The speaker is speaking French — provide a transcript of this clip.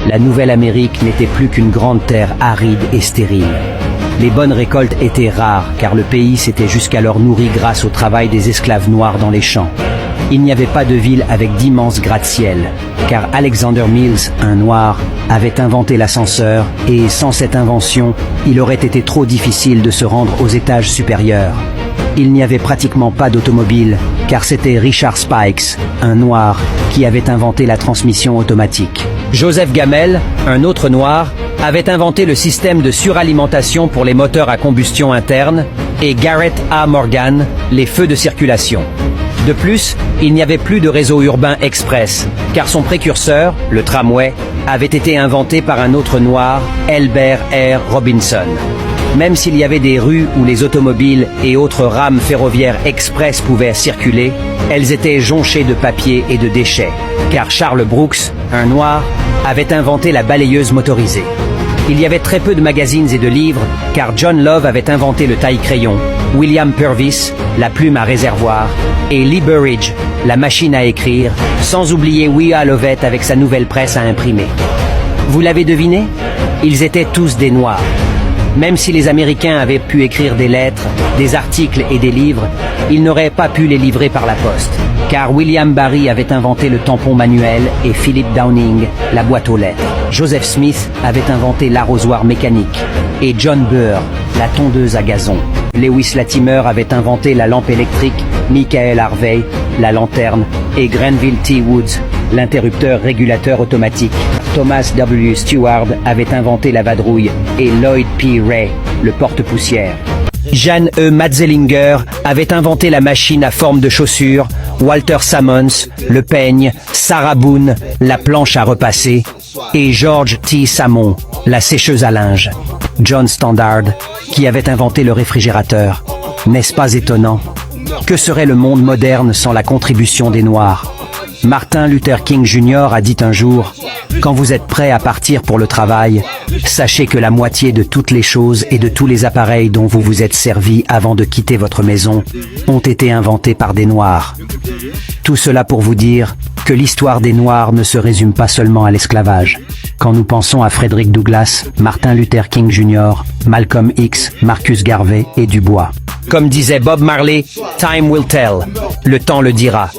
la Nouvelle-Amérique n'était plus qu'une grande terre aride et stérile. Les bonnes récoltes étaient rares car le pays s'était jusqu'alors nourri grâce au travail des esclaves noirs dans les champs. Il n'y avait pas de ville avec d'immenses gratte-ciel, car Alexander Mills, un noir, avait inventé l'ascenseur et sans cette invention, il aurait été trop difficile de se rendre aux étages supérieurs. Il n'y avait pratiquement pas d'automobile, car c'était Richard Spikes, un noir, qui avait inventé la transmission automatique. Joseph Gamel, un autre noir, avait inventé le système de suralimentation pour les moteurs à combustion interne, et Garrett A. Morgan, les feux de circulation. De plus, il n'y avait plus de réseau urbain express, car son précurseur, le tramway, avait été inventé par un autre noir, Elbert R. Robinson. Même s'il y avait des rues où les automobiles et autres rames ferroviaires express pouvaient circuler, elles étaient jonchées de papier et de déchets, car Charles Brooks, un noir, avait inventé la balayeuse motorisée. Il y avait très peu de magazines et de livres, car John Love avait inventé le taille-crayon, William Purvis, la plume à réservoir, et Lee Burridge, la machine à écrire, sans oublier Wea Lovett avec sa nouvelle presse à imprimer. Vous l'avez deviné? Ils étaient tous des Noirs. Même si les Américains avaient pu écrire des lettres, des articles et des livres, ils n'auraient pas pu les livrer par la poste, car William Barry avait inventé le tampon manuel et Philip Downing la boîte aux lettres. Joseph Smith avait inventé l'arrosoir mécanique et John Burr la tondeuse à gazon. Lewis Latimer avait inventé la lampe électrique, Michael Harvey la lanterne et Grenville T. Woods l'interrupteur régulateur automatique. Thomas W. Stewart avait inventé la vadrouille et Lloyd P. Ray le porte-poussière. Jeanne E. Matzelinger avait inventé la machine à forme de chaussure, Walter Sammons le peigne, Sarah Boone la planche à repasser et George T. Samon la sécheuse à linge. John Standard qui avait inventé le réfrigérateur. N'est-ce pas étonnant? Que serait le monde moderne sans la contribution des Noirs? Martin Luther King Jr. a dit un jour « Quand vous êtes prêt à partir pour le travail, sachez que la moitié de toutes les choses et de tous les appareils dont vous vous êtes servi avant de quitter votre maison ont été inventés par des Noirs. » Tout cela pour vous dire que l'histoire des Noirs ne se résume pas seulement à l'esclavage. Quand nous pensons à Frederick Douglass, Martin Luther King Jr., Malcolm X, Marcus Garvey et Du Bois. Comme disait Bob Marley, « Time will tell », le temps le dira.